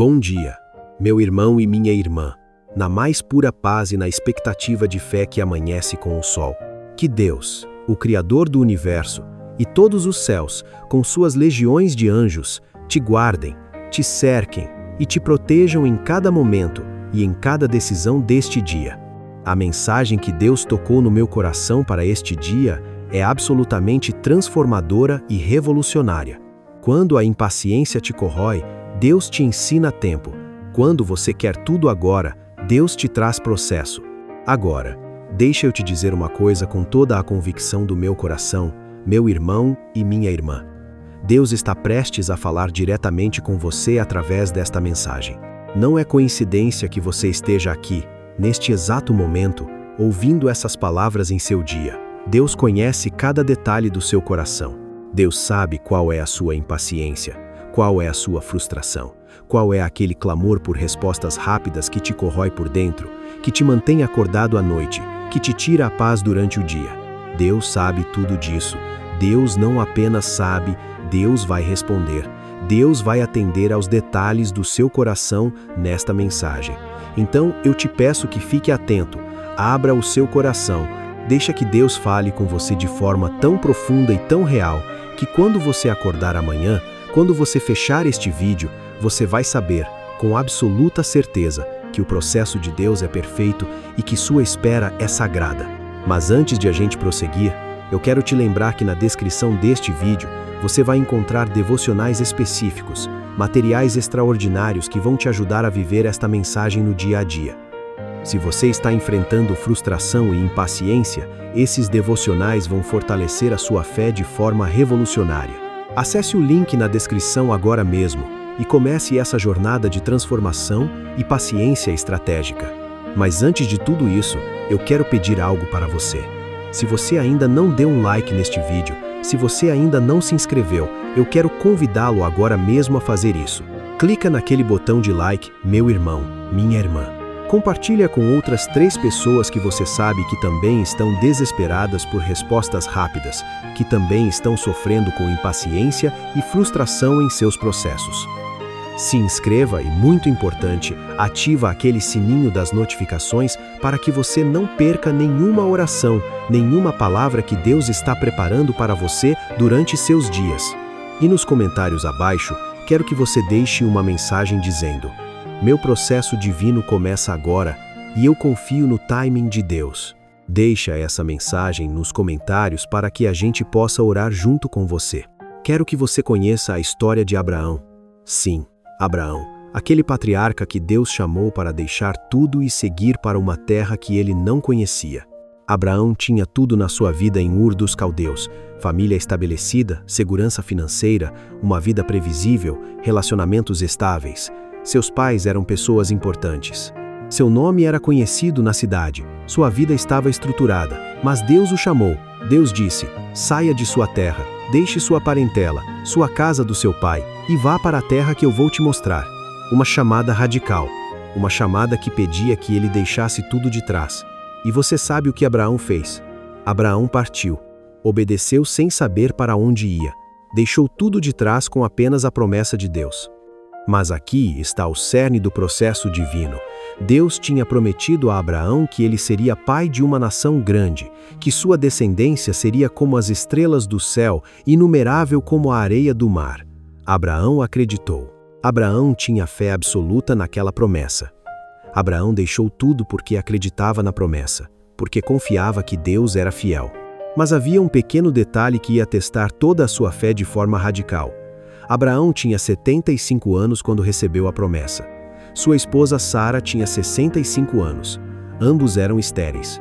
Bom dia, meu irmão e minha irmã, na mais pura paz e na expectativa de fé que amanhece com o sol. Que Deus, o Criador do universo, e todos os céus, com suas legiões de anjos, te guardem, te cerquem e te protejam em cada momento e em cada decisão deste dia. A mensagem que Deus tocou no meu coração para este dia é absolutamente transformadora e revolucionária. Quando a impaciência te corrói, Deus te ensina a tempo. Quando você quer tudo agora, Deus te traz processo. Agora, deixa eu te dizer uma coisa com toda a convicção do meu coração, meu irmão e minha irmã. Deus está prestes a falar diretamente com você através desta mensagem. Não é coincidência que você esteja aqui, neste exato momento, ouvindo essas palavras em seu dia. Deus conhece cada detalhe do seu coração. Deus sabe qual é a sua impaciência, qual é a sua frustração, qual é aquele clamor por respostas rápidas que te corrói por dentro, que te mantém acordado à noite, que te tira a paz durante o dia. Deus sabe tudo disso. Deus não apenas sabe, Deus vai responder. Deus vai atender aos detalhes do seu coração nesta mensagem. Então, eu te peço que fique atento, abra o seu coração, deixa que Deus fale com você de forma tão profunda e tão real, que quando você acordar amanhã, quando você fechar este vídeo, você vai saber, com absoluta certeza, que o processo de Deus é perfeito e que sua espera é sagrada. Mas antes de a gente prosseguir, eu quero te lembrar que na descrição deste vídeo, você vai encontrar devocionais específicos, materiais extraordinários que vão te ajudar a viver esta mensagem no dia a dia. Se você está enfrentando frustração e impaciência, esses devocionais vão fortalecer a sua fé de forma revolucionária. Acesse o link na descrição agora mesmo e comece essa jornada de transformação e paciência estratégica. Mas antes de tudo isso, eu quero pedir algo para você. Se você ainda não deu um like neste vídeo, se você ainda não se inscreveu, eu quero convidá-lo agora mesmo a fazer isso. Clica naquele botão de like, meu irmão, minha irmã. Compartilha com outras 3 pessoas que você sabe que também estão desesperadas por respostas rápidas, que também estão sofrendo com impaciência e frustração em seus processos. Se inscreva e, muito importante, ativa aquele sininho das notificações para que você não perca nenhuma oração, nenhuma palavra que Deus está preparando para você durante seus dias. E nos comentários abaixo, quero que você deixe uma mensagem dizendo: meu processo divino começa agora e eu confio no timing de Deus. Deixa essa mensagem nos comentários para que a gente possa orar junto com você. Quero que você conheça a história de Abraão. Sim, Abraão, aquele patriarca que Deus chamou para deixar tudo e seguir para uma terra que ele não conhecia. Abraão tinha tudo na sua vida em Ur dos Caldeus: família estabelecida, segurança financeira, uma vida previsível, relacionamentos estáveis. Seus pais eram pessoas importantes. Seu nome era conhecido na cidade, sua vida estava estruturada, mas Deus o chamou. Deus disse: saia de sua terra, deixe sua parentela, sua casa do seu pai, e vá para a terra que eu vou te mostrar. Uma chamada radical, uma chamada que pedia que ele deixasse tudo de trás. E você sabe o que Abraão fez? Abraão partiu, obedeceu sem saber para onde ia, deixou tudo de trás com apenas a promessa de Deus. Mas aqui está o cerne do processo divino. Deus tinha prometido a Abraão que ele seria pai de uma nação grande, que sua descendência seria como as estrelas do céu, inumerável como a areia do mar. Abraão acreditou. Abraão tinha fé absoluta naquela promessa. Abraão deixou tudo porque acreditava na promessa, porque confiava que Deus era fiel. Mas havia um pequeno detalhe que ia testar toda a sua fé de forma radical. Abraão tinha 75 anos quando recebeu a promessa. Sua esposa Sara tinha 65 anos. Ambos eram estéreis.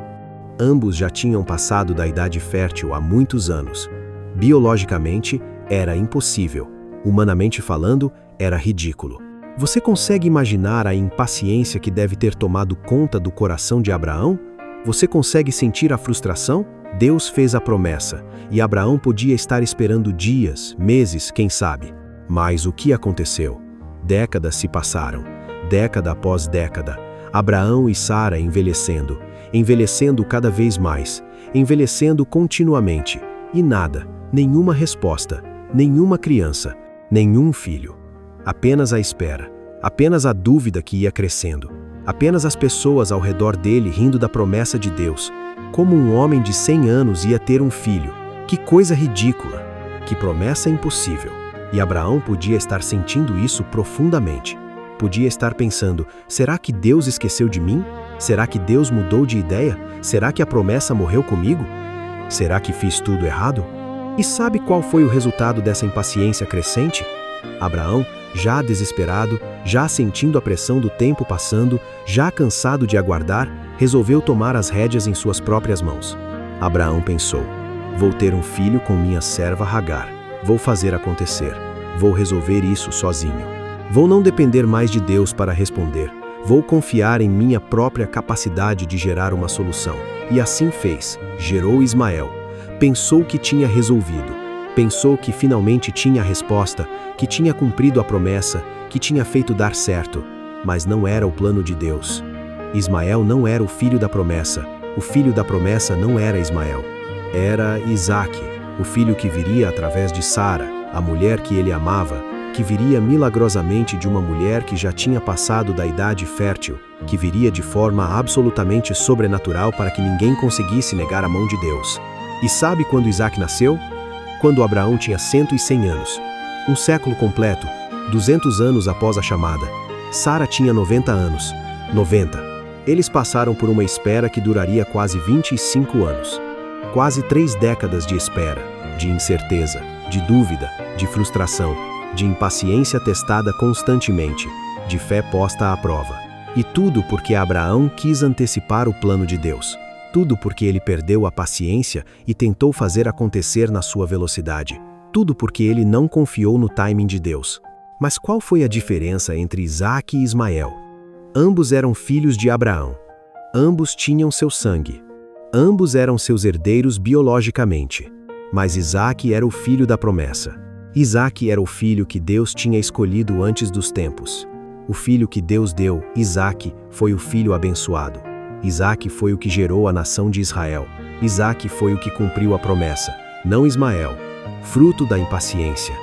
Ambos já tinham passado da idade fértil há muitos anos. Biologicamente, era impossível. Humanamente falando, era ridículo. Você consegue imaginar a impaciência que deve ter tomado conta do coração de Abraão? Você consegue sentir a frustração? Deus fez a promessa, e Abraão podia estar esperando dias, meses, quem sabe. Mas o que aconteceu? Décadas se passaram, década após década. Abraão e Sara envelhecendo cada vez mais, envelhecendo continuamente, e nada, nenhuma resposta, nenhuma criança, nenhum filho. Apenas a espera, apenas a dúvida que ia crescendo, apenas as pessoas ao redor dele rindo da promessa de Deus. Como um homem de 100 anos ia ter um filho? Que coisa ridícula! Que promessa impossível! E Abraão podia estar sentindo isso profundamente. Podia estar pensando: será que Deus esqueceu de mim? Será que Deus mudou de ideia? Será que a promessa morreu comigo? Será que fiz tudo errado? E sabe qual foi o resultado dessa impaciência crescente? Abraão, já desesperado, já sentindo a pressão do tempo passando, já cansado de aguardar, resolveu tomar as rédeas em suas próprias mãos. Abraão pensou: vou ter um filho com minha serva Hagar. Vou fazer acontecer. Vou resolver isso sozinho. Vou não depender mais de Deus para responder. Vou confiar em minha própria capacidade de gerar uma solução. E assim fez. Gerou Ismael. Pensou que tinha resolvido. Pensou que finalmente tinha a resposta, que tinha cumprido a promessa, que tinha feito dar certo. Mas não era o plano de Deus. Ismael não era o filho da promessa. O filho da promessa não era Ismael. Era Isaque, o filho que viria através de Sara, a mulher que ele amava, que viria milagrosamente de uma mulher que já tinha passado da idade fértil, que viria de forma absolutamente sobrenatural para que ninguém conseguisse negar a mão de Deus. E sabe quando Isaque nasceu? Quando Abraão tinha 100 anos. Um século completo, 200 anos após a chamada. Sara tinha 90 anos. 90. Eles passaram por uma espera que duraria quase 25 anos. Quase 3 décadas de espera, de incerteza, de dúvida, de frustração, de impaciência testada constantemente, de fé posta à prova. E tudo porque Abraão quis antecipar o plano de Deus. Tudo porque ele perdeu a paciência e tentou fazer acontecer na sua velocidade. Tudo porque ele não confiou no timing de Deus. Mas qual foi a diferença entre Isaque e Ismael? Ambos eram filhos de Abraão. Ambos tinham seu sangue. Ambos eram seus herdeiros biologicamente. Mas Isaque era o filho da promessa. Isaque era o filho que Deus tinha escolhido antes dos tempos. O filho que Deus deu, Isaque, foi o filho abençoado. Isaque foi o que gerou a nação de Israel. Isaque foi o que cumpriu a promessa, não Ismael, fruto da impaciência.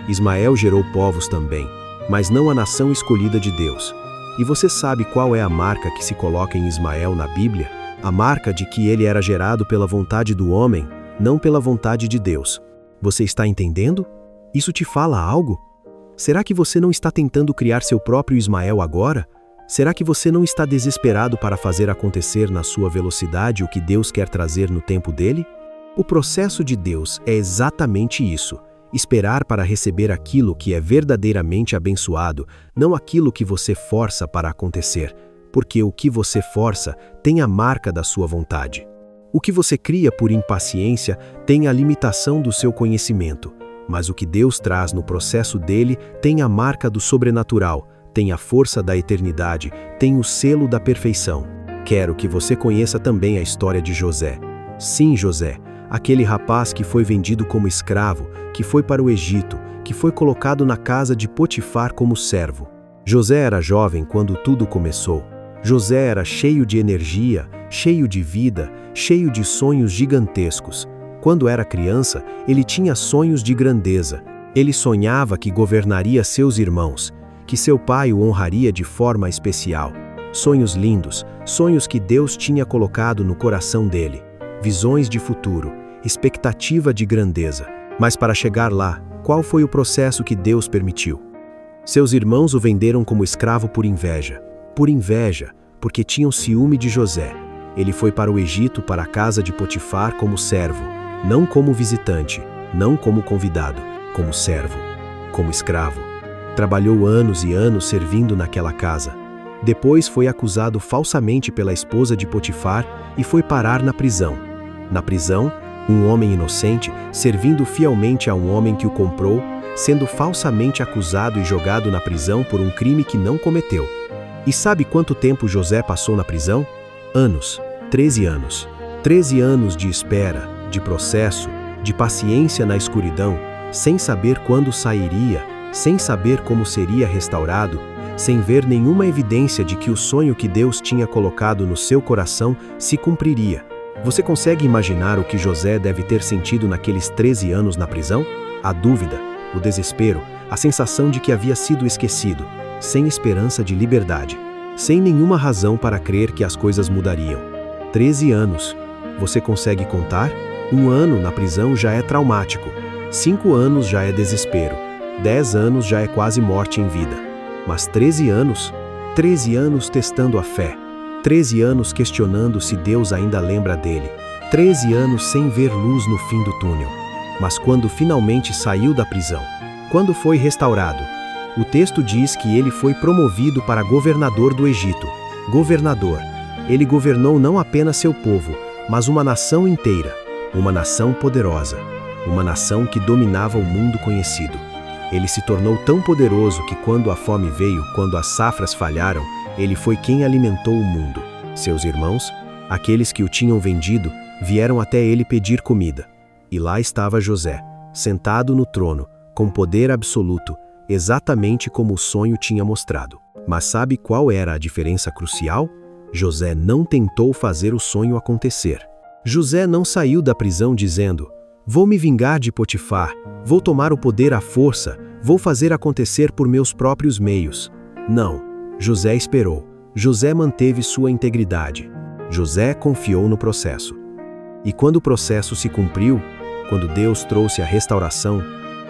Ismael gerou povos também, mas não a nação escolhida de Deus. E você sabe qual é a marca que se coloca em Ismael na Bíblia? A marca de que ele era gerado pela vontade do homem, não pela vontade de Deus. Você está entendendo? Isso te fala algo? Será que você não está tentando criar seu próprio Ismael agora? Será que você não está desesperado para fazer acontecer na sua velocidade o que Deus quer trazer no tempo dele? O processo de Deus é exatamente isso: esperar para receber aquilo que é verdadeiramente abençoado, não aquilo que você força para acontecer, porque o que você força tem a marca da sua vontade. O que você cria por impaciência tem a limitação do seu conhecimento, mas o que Deus traz no processo dele tem a marca do sobrenatural, tem a força da eternidade, tem o selo da perfeição. Quero que você conheça também a história de José. Sim, José, aquele rapaz que foi vendido como escravo, que foi para o Egito, que foi colocado na casa de Potifar como servo. José era jovem quando tudo começou. José era cheio de energia, cheio de vida, cheio de sonhos gigantescos. Quando era criança, ele tinha sonhos de grandeza. Ele sonhava que governaria seus irmãos, que seu pai o honraria de forma especial. Sonhos lindos, sonhos que Deus tinha colocado no coração dele. Visões de futuro, expectativa de grandeza. Mas para chegar lá, qual foi o processo que Deus permitiu? Seus irmãos o venderam como escravo por inveja. Por inveja, porque tinham ciúme de José. Ele foi para o Egito, para a casa de Potifar como servo, não como visitante, não como convidado, como servo, como escravo. Trabalhou anos e anos servindo naquela casa. Depois foi acusado falsamente pela esposa de Potifar e foi parar na prisão. Na prisão, um homem inocente, servindo fielmente a um homem que o comprou, sendo falsamente acusado e jogado na prisão por um crime que não cometeu. E sabe quanto tempo José passou na prisão? Anos. 13 anos. 13 anos de espera, de processo, de paciência na escuridão, sem saber quando sairia, sem saber como seria restaurado, sem ver nenhuma evidência de que o sonho que Deus tinha colocado no seu coração se cumpriria. Você consegue imaginar o que José deve ter sentido naqueles 13 anos na prisão? A dúvida, o desespero, a sensação de que havia sido esquecido. sem esperança de liberdade, sem nenhuma razão para crer que as coisas mudariam. 13 anos. Você consegue contar? 1 ano na prisão já é traumático. 5 anos já é desespero. 10 anos já é quase morte em vida. Mas 13 anos? 13 anos testando a fé. 13 anos questionando se Deus ainda lembra dele. 13 anos sem ver luz no fim do túnel. Mas quando finalmente saiu da prisão, quando foi restaurado, o texto diz que ele foi promovido para governador do Egito. Governador. Ele governou não apenas seu povo, mas uma nação inteira. Uma nação poderosa. Uma nação que dominava o mundo conhecido. Ele se tornou tão poderoso que quando a fome veio, quando as safras falharam, ele foi quem alimentou o mundo. Seus irmãos, aqueles que o tinham vendido, vieram até ele pedir comida. E lá estava José, sentado no trono, com poder absoluto, exatamente como o sonho tinha mostrado. Mas sabe qual era a diferença crucial? José não tentou fazer o sonho acontecer. José não saiu da prisão dizendo: vou me vingar de Potifar, vou tomar o poder à força, vou fazer acontecer por meus próprios meios. Não, José esperou. José manteve sua integridade. José confiou no processo. E quando o processo se cumpriu, quando Deus trouxe a restauração,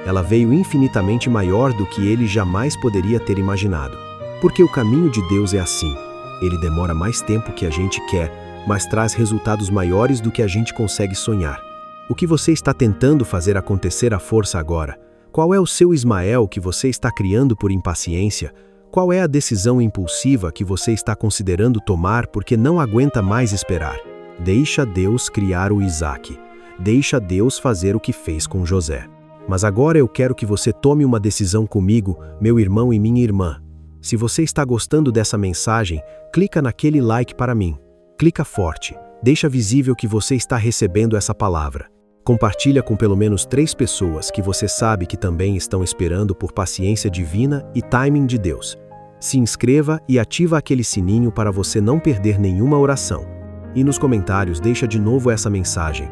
ela veio infinitamente maior do que ele jamais poderia ter imaginado. Porque o caminho de Deus é assim. Ele demora mais tempo que a gente quer, mas traz resultados maiores do que a gente consegue sonhar. O que você está tentando fazer acontecer à força agora? Qual é o seu Ismael que você está criando por impaciência? Qual é a decisão impulsiva que você está considerando tomar porque não aguenta mais esperar? Deixa Deus criar o Isaac. Deixa Deus fazer o que fez com José. Mas agora eu quero que você tome uma decisão comigo, meu irmão e minha irmã. Se você está gostando dessa mensagem, clica naquele like para mim. Clica forte. Deixa visível que você está recebendo essa palavra. Compartilha com pelo menos 3 pessoas que você sabe que também estão esperando por paciência divina e timing de Deus. Se inscreva e ativa aquele sininho para você não perder nenhuma oração. E nos comentários deixa de novo essa mensagem.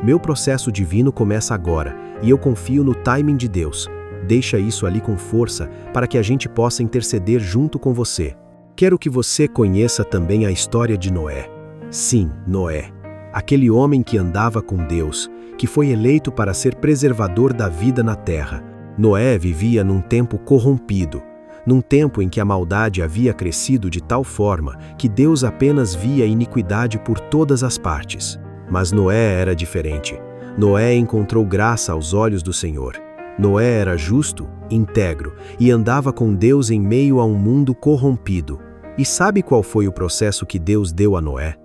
Meu processo divino começa agora e eu confio no timing de Deus. Deixa isso ali com força para que a gente possa interceder junto com você. Quero que você conheça também a história de Noé. Sim, Noé. Aquele homem que andava com Deus, que foi eleito para ser preservador da vida na terra. Noé vivia num tempo corrompido, num tempo em que a maldade havia crescido de tal forma que Deus apenas via iniquidade por todas as partes. Mas Noé era diferente. Noé encontrou graça aos olhos do Senhor. Noé era justo, íntegro e andava com Deus em meio a um mundo corrompido. E sabe qual foi o processo que Deus deu a Noé?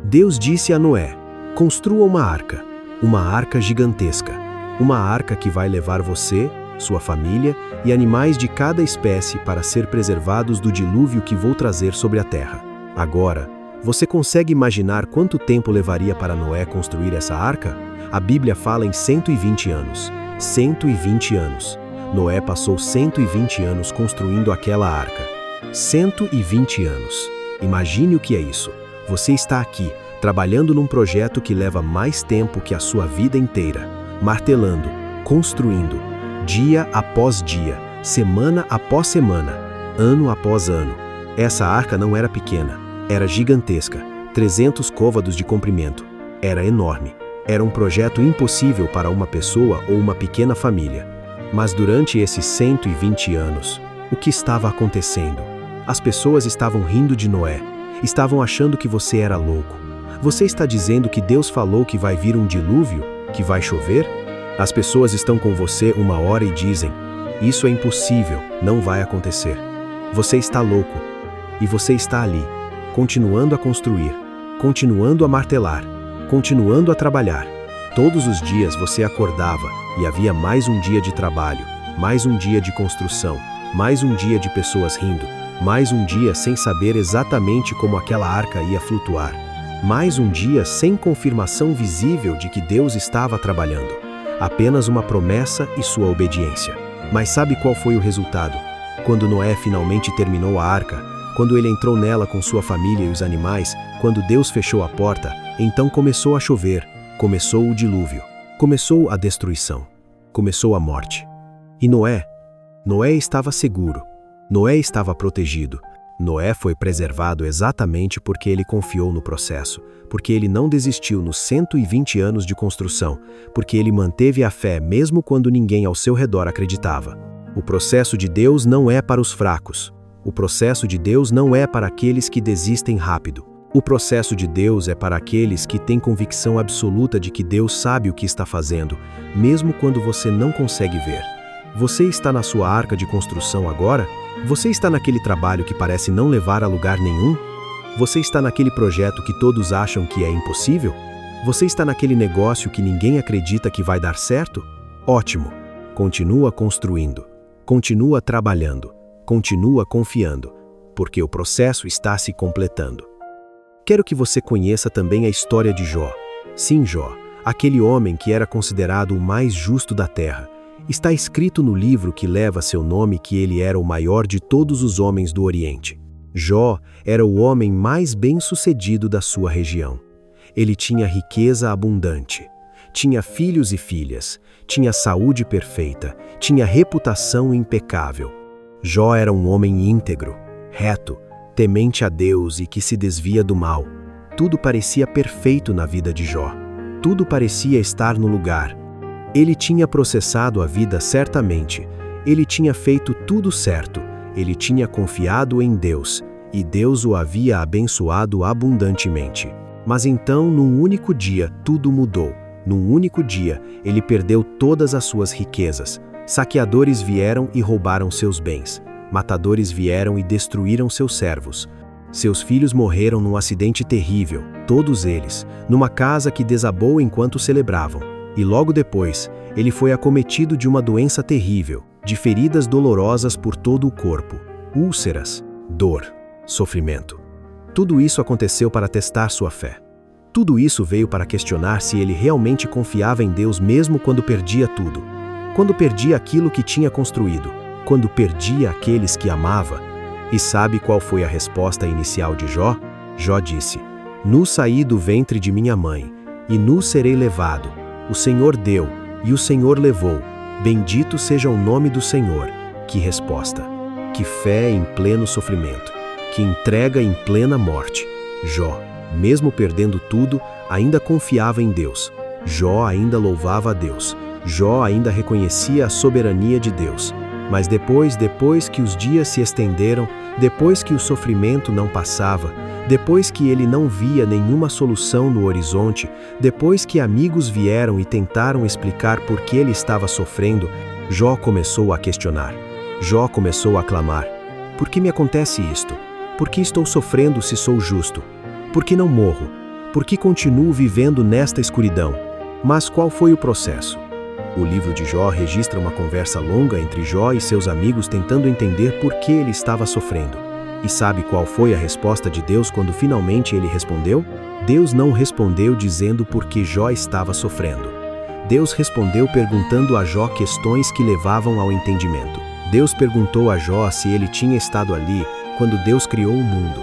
Deus disse a Noé: construa uma arca gigantesca, uma arca que vai levar você, sua família e animais de cada espécie para ser preservados do dilúvio que vou trazer sobre a terra. Agora, você consegue imaginar quanto tempo levaria para Noé construir essa arca? A Bíblia fala em 120 anos. 120 anos. Noé passou 120 anos construindo aquela arca. 120 anos. Imagine o que é isso. Você está aqui, trabalhando num projeto que leva mais tempo que a sua vida inteira, martelando, construindo, dia após dia, semana após semana, ano após ano. Essa arca não era pequena, era gigantesca, 300 côvados de comprimento. Era enorme. Era um projeto impossível para uma pessoa ou uma pequena família. Mas durante esses 120 anos, o que estava acontecendo? As pessoas estavam rindo de Noé, estavam achando que você era louco. Você está dizendo que Deus falou que vai vir um dilúvio, que vai chover? As pessoas estão com você uma hora e dizem: isso é impossível, não vai acontecer. Você está louco. E você está ali, continuando a construir, continuando a martelar, continuando a trabalhar. Todos os dias você acordava e havia mais um dia de trabalho, mais um dia de construção, mais um dia de pessoas rindo, mais um dia sem saber exatamente como aquela arca ia flutuar, mais um dia sem confirmação visível de que Deus estava trabalhando. Apenas uma promessa e sua obediência. Mas sabe qual foi o resultado? Quando Noé finalmente terminou a arca, quando ele entrou nela com sua família e os animais, quando Deus fechou a porta, então começou a chover, começou o dilúvio, começou a destruição, começou a morte. E Noé estava seguro. Noé estava protegido. Noé foi preservado exatamente porque ele confiou no processo, porque ele não desistiu nos 120 anos de construção, porque ele manteve a fé mesmo quando ninguém ao seu redor acreditava. O processo de Deus não é para os fracos. O processo de Deus não é para aqueles que desistem rápido. O processo de Deus é para aqueles que têm convicção absoluta de que Deus sabe o que está fazendo, mesmo quando você não consegue ver. Você está na sua arca de construção agora? Você está naquele trabalho que parece não levar a lugar nenhum? Você está naquele projeto que todos acham que é impossível? Você está naquele negócio que ninguém acredita que vai dar certo? Ótimo! Continua construindo. Continua trabalhando. Continua confiando, porque o processo está se completando. Quero que você conheça também a história de Jó. Sim, Jó, aquele homem que era considerado o mais justo da terra. Está escrito no livro que leva seu nome que ele era o maior de todos os homens do Oriente. Jó era o homem mais bem-sucedido da sua região. Ele tinha riqueza abundante, tinha filhos e filhas, tinha saúde perfeita, tinha reputação impecável. Jó era um homem íntegro, reto, temente a Deus e que se desvia do mal. Tudo parecia perfeito na vida de Jó. Tudo parecia estar no lugar. Ele tinha processado a vida certamente. Ele tinha feito tudo certo. Ele tinha confiado em Deus, e Deus o havia abençoado abundantemente. Mas então, num único dia, tudo mudou. Num único dia, ele perdeu todas as suas riquezas. Saqueadores vieram e roubaram seus bens. Matadores vieram e destruíram seus servos. Seus filhos morreram num acidente terrível, todos eles, numa casa que desabou enquanto celebravam. E logo depois, ele foi acometido de uma doença terrível, de feridas dolorosas por todo o corpo, úlceras, dor, sofrimento. Tudo isso aconteceu para testar sua fé. Tudo isso veio para questionar se ele realmente confiava em Deus mesmo quando perdia tudo. Quando perdia aquilo que tinha construído, quando perdia aqueles que amava. E sabe qual foi a resposta inicial de Jó? Jó disse: Nu saí do ventre de minha mãe, e nu serei levado. O Senhor deu, e o Senhor levou. Bendito seja o nome do Senhor. Que resposta! Que fé em pleno sofrimento! Que entrega em plena morte! Jó, mesmo perdendo tudo, ainda confiava em Deus. Jó ainda louvava a Deus. Jó ainda reconhecia a soberania de Deus. Mas depois que os dias se estenderam, depois que o sofrimento não passava, depois que ele não via nenhuma solução no horizonte, depois que amigos vieram e tentaram explicar por que ele estava sofrendo, Jó começou a questionar. Jó começou a clamar: Por que me acontece isto? Por que estou sofrendo se sou justo? Por que não morro? Por que continuo vivendo nesta escuridão? Mas qual foi o processo? O livro de Jó registra uma conversa longa entre Jó e seus amigos tentando entender por que ele estava sofrendo. E sabe qual foi a resposta de Deus quando finalmente ele respondeu? Deus não respondeu dizendo por que Jó estava sofrendo. Deus respondeu perguntando a Jó questões que levavam ao entendimento. Deus perguntou a Jó se ele tinha estado ali quando Deus criou o mundo.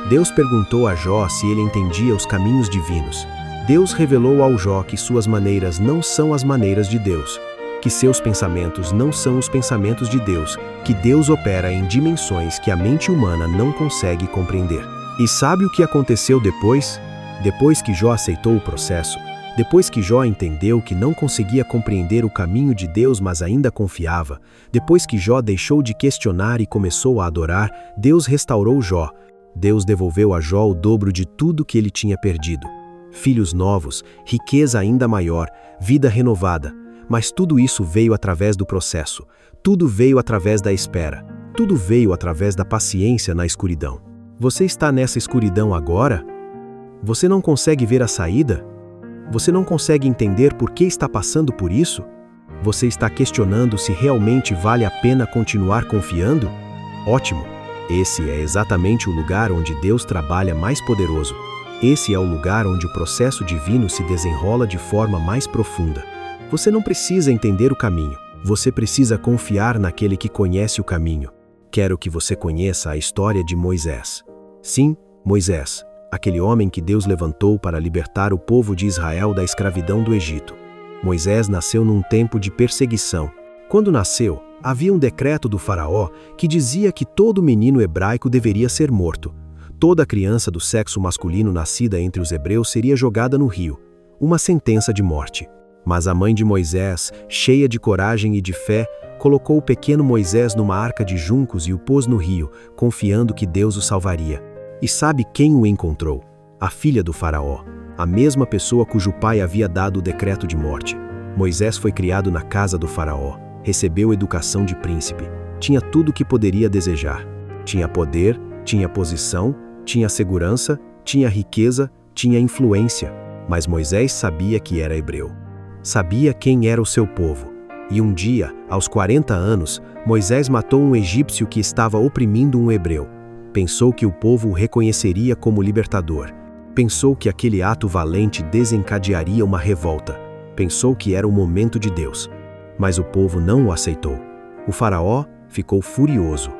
Deus perguntou a Jó se ele entendia os caminhos divinos. Deus revelou ao Jó que suas maneiras não são as maneiras de Deus, que seus pensamentos não são os pensamentos de Deus, que Deus opera em dimensões que a mente humana não consegue compreender. E sabe o que aconteceu depois? Depois que Jó aceitou o processo, depois que Jó entendeu que não conseguia compreender o caminho de Deus, mas ainda confiava, depois que Jó deixou de questionar e começou a adorar, Deus restaurou Jó. Deus devolveu a Jó o dobro de tudo que ele tinha perdido. Filhos novos, riqueza ainda maior, vida renovada. Mas tudo isso veio através do processo. Tudo veio através da espera. Tudo veio através da paciência na escuridão. Você está nessa escuridão agora? Você não consegue ver a saída? Você não consegue entender por que está passando por isso? Você está questionando se realmente vale a pena continuar confiando? Ótimo! Esse é exatamente o lugar onde Deus trabalha mais poderoso. Esse é o lugar onde o processo divino se desenrola de forma mais profunda. Você não precisa entender o caminho. Você precisa confiar naquele que conhece o caminho. Quero que você conheça a história de Moisés. Sim, Moisés, aquele homem que Deus levantou para libertar o povo de Israel da escravidão do Egito. Moisés nasceu num tempo de perseguição. Quando nasceu, Havia um decreto do faraó que dizia que todo menino hebraico deveria ser morto. Toda criança do sexo masculino nascida entre os hebreus seria jogada no rio. Uma sentença de morte. Mas a mãe de Moisés, cheia de coragem e de fé, colocou o pequeno Moisés numa arca de juncos e o pôs no rio, confiando que Deus o salvaria. E sabe quem o encontrou? A filha do faraó, a mesma pessoa cujo pai havia dado o decreto de morte. Moisés foi criado na casa do faraó, recebeu educação de príncipe, tinha tudo o que poderia desejar. Tinha poder, tinha posição, tinha segurança, tinha riqueza, tinha influência. Mas Moisés sabia que era hebreu. Sabia quem era o seu povo. E um dia, aos 40 anos, Moisés matou um egípcio que estava oprimindo um hebreu. Pensou que o povo o reconheceria como libertador. Pensou que aquele ato valente desencadearia uma revolta. Pensou que era o momento de Deus. Mas o povo não o aceitou. O faraó ficou furioso.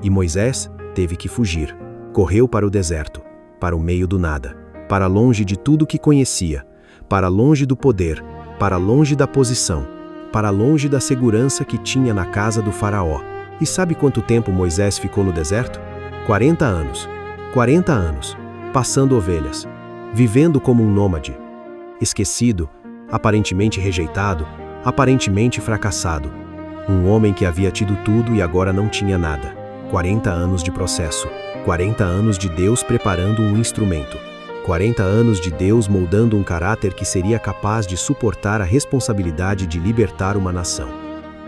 E Moisés teve que fugir. Correu para o deserto, para o meio do nada, para longe de tudo que conhecia, para longe do poder, para longe da posição, para longe da segurança que tinha na casa do faraó. E sabe quanto tempo Moisés ficou no deserto? 40 anos. 40 anos, passando ovelhas, vivendo como um nômade. Esquecido, aparentemente rejeitado, aparentemente fracassado. Um homem que havia tido tudo e agora não tinha nada. 40 anos de processo. 40 anos de Deus preparando um instrumento. 40 anos de Deus moldando um caráter que seria capaz de suportar a responsabilidade de libertar uma nação.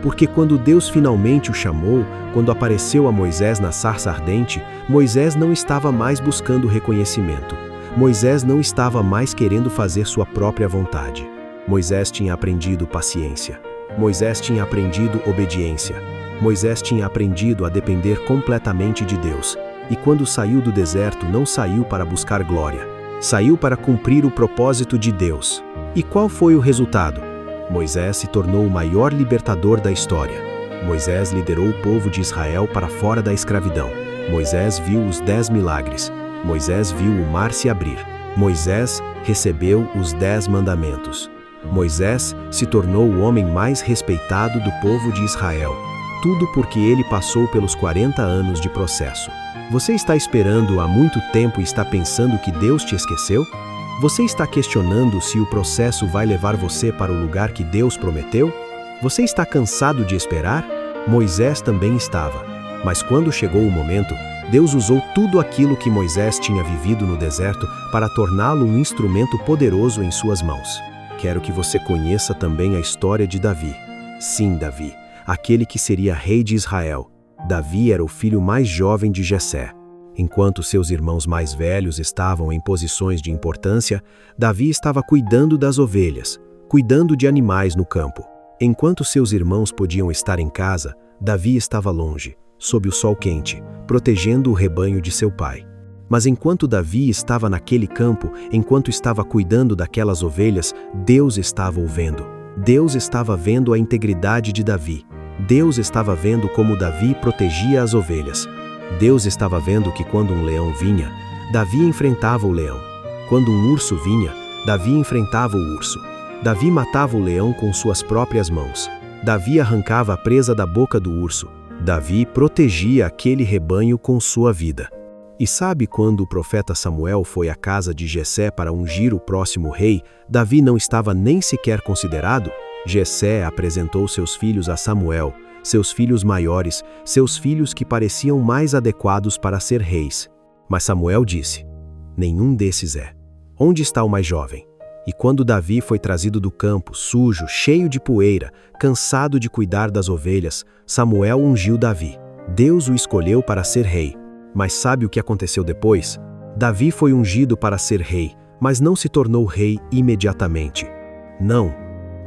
Porque quando Deus finalmente o chamou, quando apareceu a Moisés na sarça ardente, Moisés não estava mais buscando reconhecimento. Moisés não estava mais querendo fazer sua própria vontade. Moisés tinha aprendido paciência. Moisés tinha aprendido obediência. Moisés tinha aprendido a depender completamente de Deus. E quando saiu do deserto, não saiu para buscar glória. Saiu para cumprir o propósito de Deus. E qual foi o resultado? Moisés se tornou o maior libertador da história. Moisés liderou o povo de Israel para fora da escravidão. Moisés viu os 10 milagres. Moisés viu o mar se abrir. Moisés recebeu os 10 mandamentos. Moisés se tornou o homem mais respeitado do povo de Israel. Tudo porque ele passou pelos 40 anos de processo. Você está esperando há muito tempo e está pensando que Deus te esqueceu? Você está questionando se o processo vai levar você para o lugar que Deus prometeu? Você está cansado de esperar? Moisés também estava. Mas quando chegou o momento, Deus usou tudo aquilo que Moisés tinha vivido no deserto para torná-lo um instrumento poderoso em suas mãos. Quero que você conheça também a história de Davi. Sim, Davi, aquele que seria rei de Israel. Davi era o filho mais jovem de Jessé. Enquanto seus irmãos mais velhos estavam em posições de importância, Davi estava cuidando das ovelhas, cuidando de animais no campo. Enquanto seus irmãos podiam estar em casa, Davi estava longe, sob o sol quente, protegendo o rebanho de seu pai. Mas enquanto Davi estava naquele campo, enquanto estava cuidando daquelas ovelhas, Deus estava o vendo. Deus estava vendo a integridade de Davi. Deus estava vendo como Davi protegia as ovelhas. Deus estava vendo que quando um leão vinha, Davi enfrentava o leão. Quando um urso vinha, Davi enfrentava o urso. Davi matava o leão com suas próprias mãos. Davi arrancava a presa da boca do urso. Davi protegia aquele rebanho com sua vida. E sabe quando o profeta Samuel foi à casa de Jessé para ungir o próximo rei, Davi não estava nem sequer considerado? Jessé apresentou seus filhos a Samuel, seus filhos maiores, seus filhos que pareciam mais adequados para ser reis. Mas Samuel disse: nenhum desses é. Onde está o mais jovem? E quando Davi foi trazido do campo, sujo, cheio de poeira, cansado de cuidar das ovelhas, Samuel ungiu Davi. Deus o escolheu para ser rei. Mas sabe o que aconteceu depois? Davi foi ungido para ser rei, mas não se tornou rei imediatamente. Não.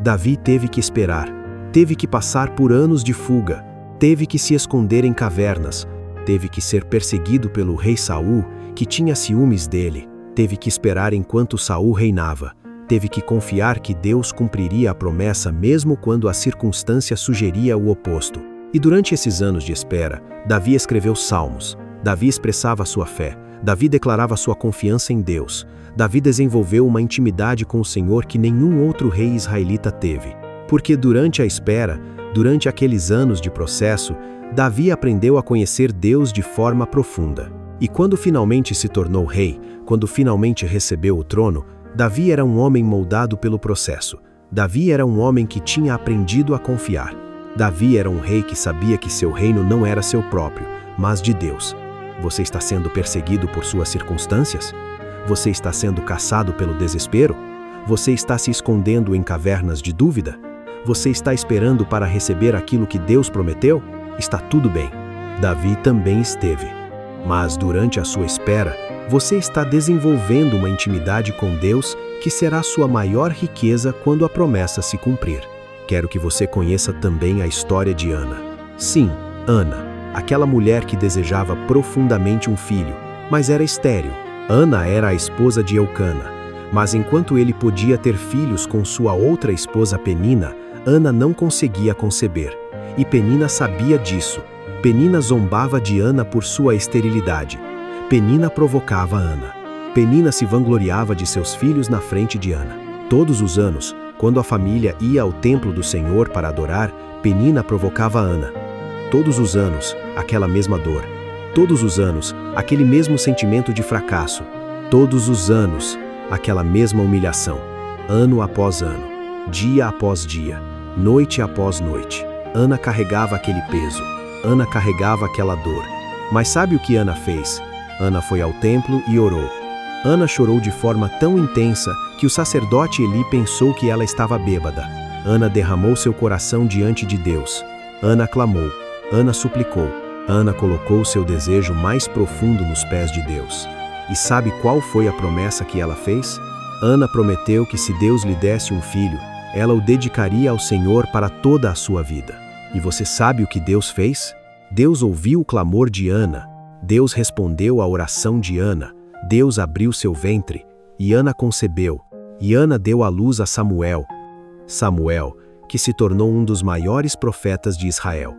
Davi teve que esperar, teve que passar por anos de fuga, teve que se esconder em cavernas, teve que ser perseguido pelo rei Saul, que tinha ciúmes dele, teve que esperar enquanto Saul reinava, teve que confiar que Deus cumpriria a promessa mesmo quando a circunstância sugeria o oposto. E durante esses anos de espera, Davi escreveu salmos, Davi expressava sua fé, Davi declarava sua confiança em Deus. Davi desenvolveu uma intimidade com o Senhor que nenhum outro rei israelita teve. Porque durante a espera, Durante aqueles anos de processo, Davi aprendeu a conhecer Deus de forma profunda. E quando finalmente se tornou rei, quando finalmente recebeu o trono, Davi era um homem moldado pelo processo. Davi era um homem que tinha aprendido a confiar. Davi era um rei que sabia que seu reino não era seu próprio, mas de Deus. Você está sendo perseguido por suas circunstâncias? Você está sendo caçado pelo desespero? Você está se escondendo em cavernas de dúvida? Você está esperando para receber aquilo que Deus prometeu? Está tudo bem. Davi também esteve. Mas durante a sua espera, você está desenvolvendo uma intimidade com Deus que será sua maior riqueza quando a promessa se cumprir. Quero que você conheça também a história de Ana. Sim, Ana, aquela mulher que desejava profundamente um filho, mas era estéril. Ana era a esposa de Eucana, mas enquanto ele podia ter filhos com sua outra esposa Penina, Ana não conseguia conceber. E Penina sabia disso. Penina zombava de Ana por sua esterilidade. Penina provocava Ana. Penina se vangloriava de seus filhos na frente de Ana. Todos os anos, quando a família ia ao templo do Senhor para adorar, Penina provocava Ana. Todos os anos, aquela mesma dor. Todos os anos, aquele mesmo sentimento de fracasso. Todos os anos, aquela mesma humilhação. Ano após ano, dia após dia, noite após noite. Ana carregava aquele peso. Ana carregava aquela dor. Mas sabe o que Ana fez? Ana foi ao templo e orou. Ana chorou de forma tão intensa que o sacerdote Eli pensou que ela estava bêbada. Ana derramou seu coração diante de Deus. Ana clamou. Ana suplicou. Ana colocou seu desejo mais profundo nos pés de Deus. E sabe qual foi a promessa que ela fez? Ana prometeu que se Deus lhe desse um filho, ela o dedicaria ao Senhor para toda a sua vida. E você sabe o que Deus fez? Deus ouviu o clamor de Ana. Deus respondeu à oração de Ana. Deus abriu seu ventre. E Ana concebeu. E Ana deu à luz a Samuel. Samuel, que se tornou um dos maiores profetas de Israel.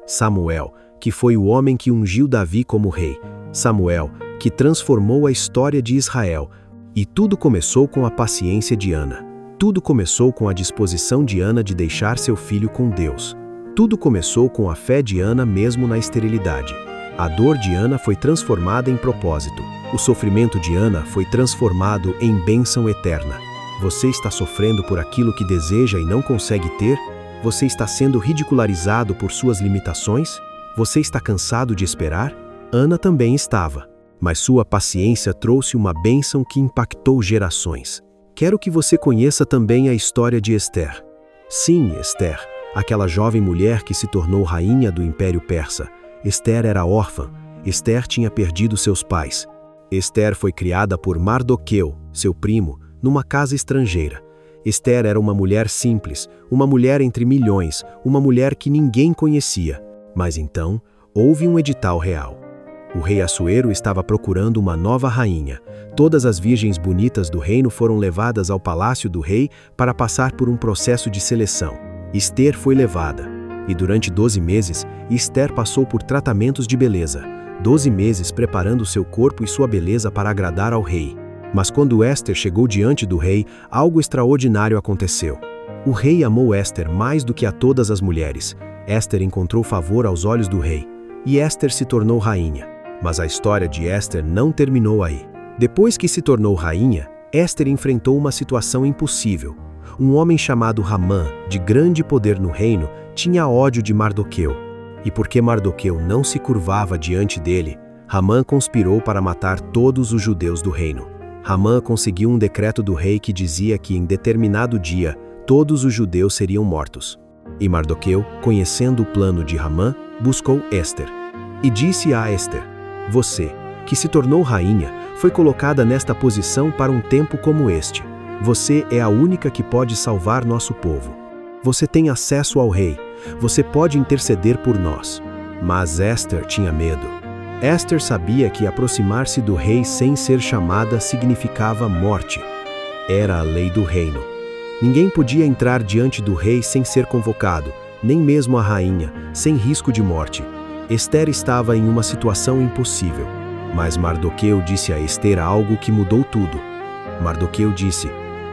Samuel, que foi o homem que ungiu Davi como rei. Samuel, que transformou a história de Israel. E tudo começou com a paciência de Ana. Tudo começou com a disposição de Ana de deixar seu filho com Deus. Tudo começou com a fé de Ana mesmo na esterilidade. A dor de Ana foi transformada em propósito. O sofrimento de Ana foi transformado em bênção eterna. Você está sofrendo por aquilo que deseja e não consegue ter? Você está sendo ridicularizado por suas limitações? Você está cansado de esperar? Ana também estava. Mas sua paciência trouxe uma bênção que impactou gerações. Quero que você conheça também a história de Ester. Sim, Ester, aquela jovem mulher que se tornou rainha do Império Persa. Ester era órfã. Ester tinha perdido seus pais. Ester foi criada por Mardoqueu, seu primo, numa casa estrangeira. Ester era uma mulher simples, uma mulher entre milhões, uma mulher que ninguém conhecia. Mas então, houve um edital real. O rei Assuero estava procurando uma nova rainha. Todas as virgens bonitas do reino foram levadas ao palácio do rei para passar por um processo de seleção. Ester foi levada. E durante 12 meses, Ester passou por tratamentos de beleza. 12 meses preparando seu corpo e sua beleza para agradar ao rei. Mas quando Ester chegou diante do rei, algo extraordinário aconteceu. O rei amou Ester mais do que a todas as mulheres. Ester encontrou favor aos olhos do rei. E Ester se tornou rainha. Mas a história de Ester não terminou aí. Depois que se tornou rainha, Ester enfrentou uma situação impossível. Um homem chamado Hamã, de grande poder no reino, tinha ódio de Mardoqueu. E porque Mardoqueu não se curvava diante dele, Hamã conspirou para matar todos os judeus do reino. Hamã conseguiu um decreto do rei que dizia que em determinado dia, todos os judeus seriam mortos. E Mardoqueu, conhecendo o plano de Hamã, buscou Ester. E disse a Ester: você, que se tornou rainha, foi colocada nesta posição para um tempo como este. Você é a única que pode salvar nosso povo. Você tem acesso ao rei. Você pode interceder por nós. Mas Ester tinha medo. Ester sabia que aproximar-se do rei sem ser chamada significava morte. Era a lei do reino. Ninguém podia entrar diante do rei sem ser convocado, nem mesmo a rainha, sem risco de morte. Ester estava em uma situação impossível. Mas Mardoqueu disse a Ester algo que mudou tudo. Mardoqueu disse: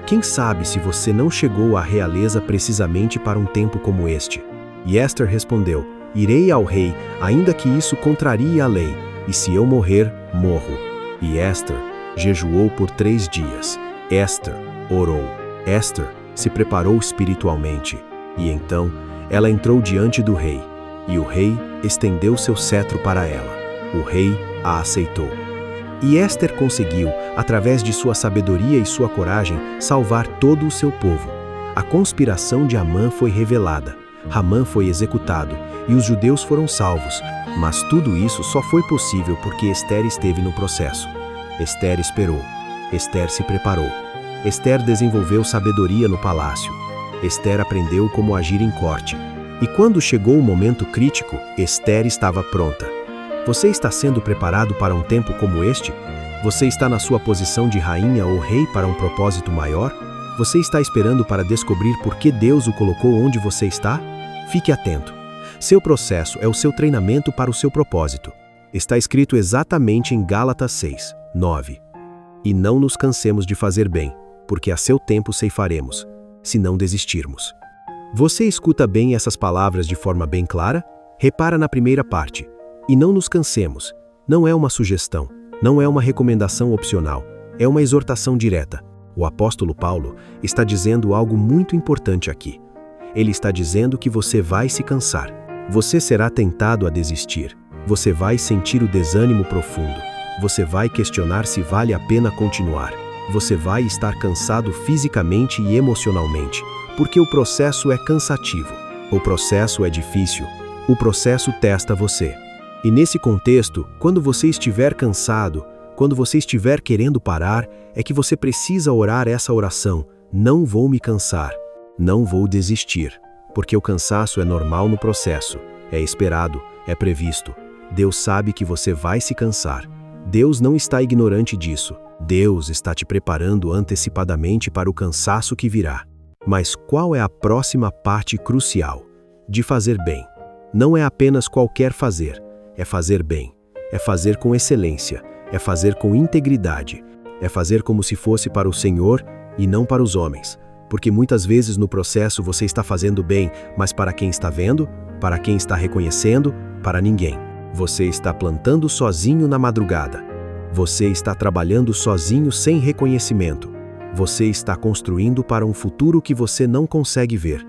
quem sabe se você não chegou à realeza precisamente para um tempo como este? E Esther respondeu: irei ao rei, ainda que isso contrarie a lei, e se eu morrer, morro. E Esther jejuou por 3 dias. Esther orou. Esther se preparou espiritualmente. E então ela entrou diante do rei. E o rei estendeu seu cetro para ela. O rei a aceitou. E Esther conseguiu, através de sua sabedoria e sua coragem, salvar todo o seu povo. A conspiração de Amã foi revelada. Hamã foi executado e os judeus foram salvos. Mas tudo isso só foi possível porque Esther esteve no processo. Esther esperou. Esther se preparou. Esther desenvolveu sabedoria no palácio. Esther aprendeu como agir em corte. E quando chegou o momento crítico, Esther estava pronta. Você está sendo preparado para um tempo como este? Você está na sua posição de rainha ou rei para um propósito maior? Você está esperando para descobrir por que Deus o colocou onde você está? Fique atento. Seu processo é o seu treinamento para o seu propósito. Está escrito exatamente em Gálatas 6, 9. E não nos cansemos de fazer bem, porque a seu tempo ceifaremos, se não desistirmos. Você escuta bem essas palavras de forma bem clara? Repara na primeira parte. E não nos cansemos. Não é uma sugestão, não é uma recomendação opcional, é uma exortação direta. O apóstolo Paulo está dizendo algo muito importante aqui. Ele está dizendo que você vai se cansar. Você será tentado a desistir. Você vai sentir o desânimo profundo. Você vai questionar se vale a pena continuar. Você vai estar cansado fisicamente e emocionalmente, porque o processo é cansativo. O processo é difícil. O processo testa você. E nesse contexto, quando você estiver cansado, quando você estiver querendo parar, é que você precisa orar essa oração: não vou me cansar, não vou desistir, porque o cansaço é normal no processo, é esperado, é previsto. Deus sabe que você vai se cansar. Deus não está ignorante disso. Deus está te preparando antecipadamente para o cansaço que virá. Mas qual é a próxima parte crucial? De fazer bem. Não é apenas qualquer fazer, é fazer bem, é fazer com excelência, é fazer com integridade, é fazer como se fosse para o Senhor e não para os homens. Porque muitas vezes no processo você está fazendo bem, mas para quem está vendo, para quem está reconhecendo, para ninguém. Você está plantando sozinho na madrugada. Você está trabalhando sozinho sem reconhecimento. Você está construindo para um futuro que você não consegue ver.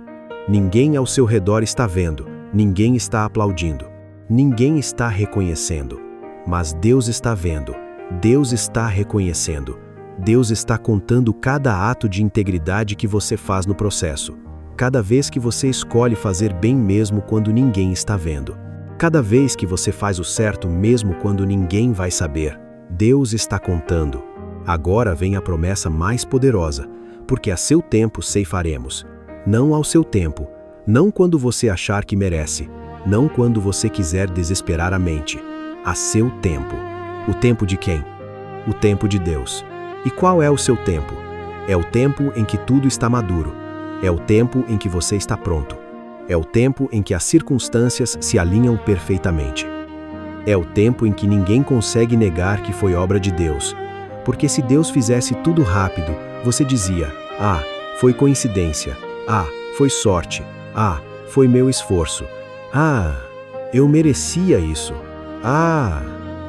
Ninguém ao seu redor está vendo, ninguém está aplaudindo, ninguém está reconhecendo. Mas Deus está vendo, Deus está reconhecendo. Deus está contando cada ato de integridade que você faz no processo. Cada vez que você escolhe fazer bem mesmo quando ninguém está vendo. Cada vez que você faz o certo mesmo quando ninguém vai saber. Deus está contando. Agora vem a promessa mais poderosa, porque a seu tempo ceifaremos. Não ao seu tempo, não quando você achar que merece, não quando você quiser desesperadamente. A seu tempo. O tempo de quem? O tempo de Deus. E qual é o seu tempo? É o tempo em que tudo está maduro. É o tempo em que você está pronto. É o tempo em que as circunstâncias se alinham perfeitamente. É o tempo em que ninguém consegue negar que foi obra de Deus. Porque se Deus fizesse tudo rápido, você dizia: ah, foi coincidência. Ah, foi sorte. Ah, foi meu esforço. Ah, eu merecia isso. Ah,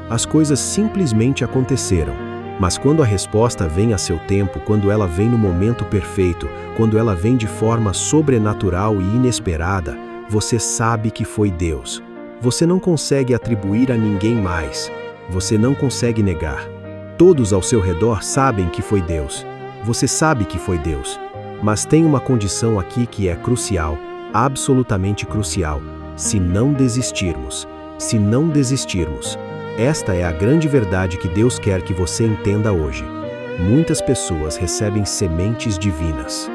as coisas simplesmente aconteceram. Mas quando a resposta vem a seu tempo, quando ela vem no momento perfeito, quando ela vem de forma sobrenatural e inesperada, você sabe que foi Deus. Você não consegue atribuir a ninguém mais. Você não consegue negar. Todos ao seu redor sabem que foi Deus. Você sabe que foi Deus. Mas tem uma condição aqui que é crucial, absolutamente crucial. Se não desistirmos. Se não desistirmos. Esta é a grande verdade que Deus quer que você entenda hoje. Muitas pessoas recebem sementes divinas.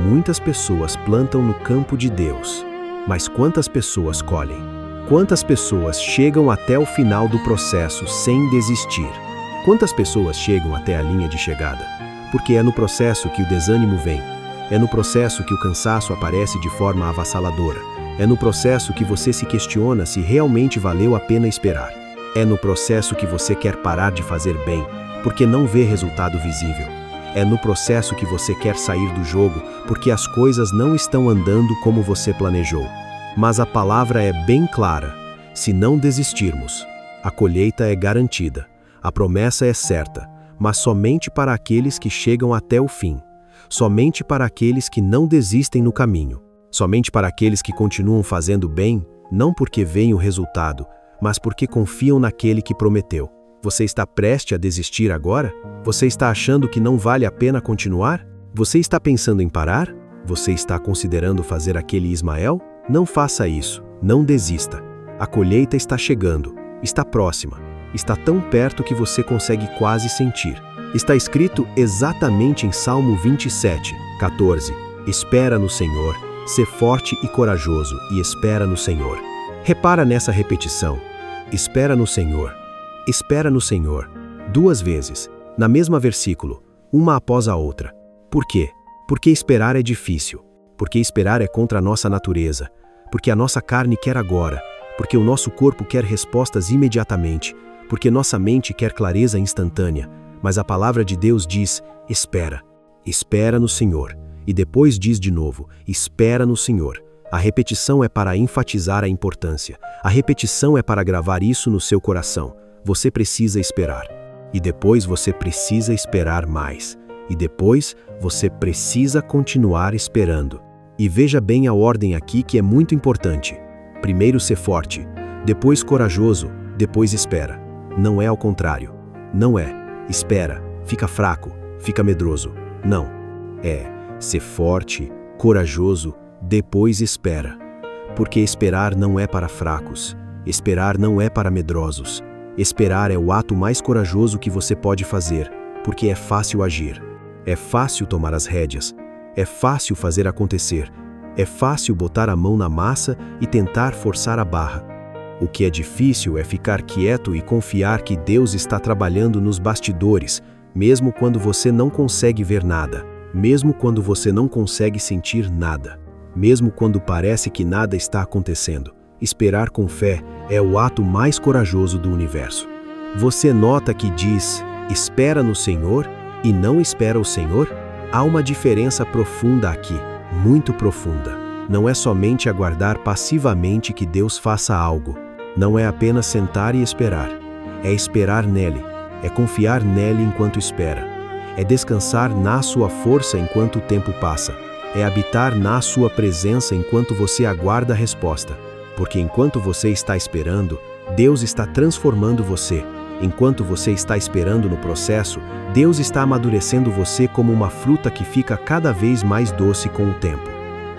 Muitas pessoas plantam no campo de Deus. Mas quantas pessoas colhem? Quantas pessoas chegam até o final do processo sem desistir? Quantas pessoas chegam até a linha de chegada? Porque é no processo que o desânimo vem. É no processo que o cansaço aparece de forma avassaladora. É no processo que você se questiona se realmente valeu a pena esperar. É no processo que você quer parar de fazer bem, porque não vê resultado visível. É no processo que você quer sair do jogo, porque as coisas não estão andando como você planejou. Mas a palavra é bem clara: se não desistirmos, a colheita é garantida, a promessa é certa, mas somente para aqueles que chegam até o fim, somente para aqueles que não desistem no caminho, somente para aqueles que continuam fazendo bem, não porque veem o resultado, mas porque confiam naquele que prometeu. Você está prestes a desistir agora? Você está achando que não vale a pena continuar? Você está pensando em parar? Você está considerando fazer aquele Ismael? Não faça isso, não desista. A colheita está chegando, está próxima, está tão perto que você consegue quase sentir. Está escrito exatamente em Salmo 27, 14: Espera no Senhor, sê forte e corajoso e espera no Senhor. Repara nessa repetição: espera no Senhor, espera no Senhor, 2 vezes, na mesma versículo, uma após a outra. Por quê? Porque esperar é difícil, porque esperar é contra a nossa natureza, porque a nossa carne quer agora, porque o nosso corpo quer respostas imediatamente, porque nossa mente quer clareza instantânea, mas a palavra de Deus diz: espera, espera no Senhor, e depois diz de novo: espera no Senhor. A repetição é para enfatizar a importância, a repetição é para gravar isso no seu coração. Você precisa esperar, e depois você precisa esperar mais, e depois você precisa continuar esperando. E veja bem a ordem aqui, que é muito importante. Primeiro ser forte, depois corajoso, depois espera. Não é ao contrário. Não é: espera, fica fraco, fica medroso. Não. É ser forte, corajoso, depois espera. Porque esperar não é para fracos. Esperar não é para medrosos. Esperar é o ato mais corajoso que você pode fazer, porque é fácil agir. É fácil tomar as rédeas. É fácil fazer acontecer. É fácil botar a mão na massa e tentar forçar a barra. O que é difícil é ficar quieto e confiar que Deus está trabalhando nos bastidores, mesmo quando você não consegue ver nada, mesmo quando você não consegue sentir nada, mesmo quando parece que nada está acontecendo. Esperar com fé é o ato mais corajoso do universo. Você nota que diz: espera no Senhor e não espera o Senhor? Há uma diferença profunda aqui, muito profunda. Não é somente aguardar passivamente que Deus faça algo. Não é apenas sentar e esperar. É esperar nele. É confiar nele enquanto espera. É descansar na sua força enquanto o tempo passa. É habitar na sua presença enquanto você aguarda a resposta. Porque enquanto você está esperando, Deus está transformando você. Enquanto você está esperando no processo, Deus está amadurecendo você como uma fruta que fica cada vez mais doce com o tempo.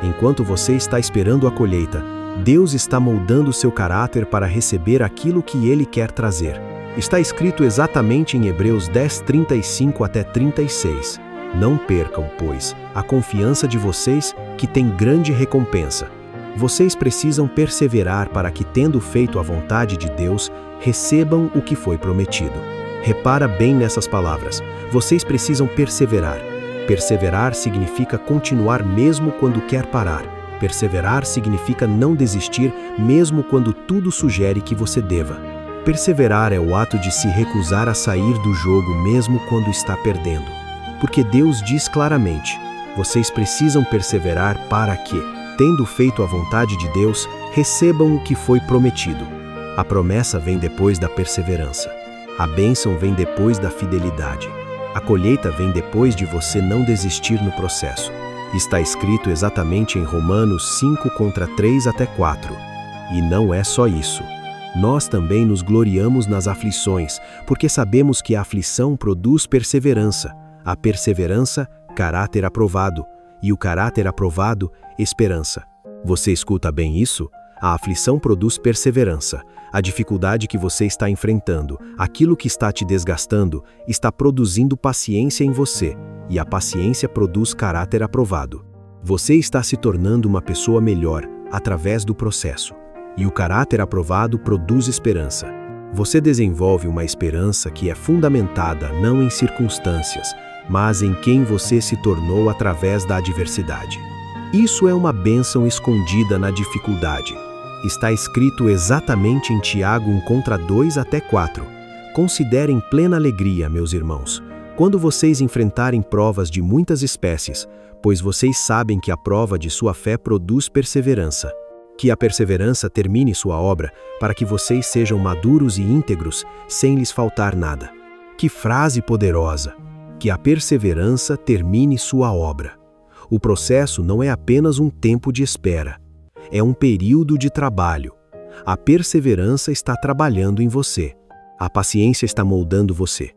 Enquanto você está esperando a colheita, Deus está moldando seu caráter para receber aquilo que Ele quer trazer. Está escrito exatamente em Hebreus 10, 35 até 36. Não percam, pois, a confiança de vocês, que tem grande recompensa. Vocês precisam perseverar para que, tendo feito a vontade de Deus, recebam o que foi prometido. Repara bem nessas palavras. Vocês precisam perseverar. Perseverar significa continuar mesmo quando quer parar. Perseverar significa não desistir mesmo quando tudo sugere que você deva. Perseverar é o ato de se recusar a sair do jogo mesmo quando está perdendo. Porque Deus diz claramente: vocês precisam perseverar para que, tendo feito a vontade de Deus, recebam o que foi prometido. A promessa vem depois da perseverança. A bênção vem depois da fidelidade. A colheita vem depois de você não desistir no processo. Está escrito exatamente em Romanos 5, 3 até 4. E não é só isso. Nós também nos gloriamos nas aflições, porque sabemos que a aflição produz perseverança. A perseverança, caráter aprovado. E o caráter aprovado, esperança. Você escuta bem isso? A aflição produz perseverança. A dificuldade que você está enfrentando, aquilo que está te desgastando, está produzindo paciência em você, e a paciência produz caráter aprovado. Você está se tornando uma pessoa melhor através do processo, e o caráter aprovado produz esperança. Você desenvolve uma esperança que é fundamentada não em circunstâncias, mas em quem você se tornou através da adversidade. Isso é uma bênção escondida na dificuldade. Está escrito exatamente em Tiago 1, 2 até 4. Considerem plena alegria, meus irmãos, quando vocês enfrentarem provas de muitas espécies, pois vocês sabem que a prova de sua fé produz perseverança. Que a perseverança termine sua obra, para que vocês sejam maduros e íntegros, sem lhes faltar nada. Que frase poderosa! Que a perseverança termine sua obra. O processo não é apenas um tempo de espera. É um período de trabalho. A perseverança está trabalhando em você. A paciência está moldando você.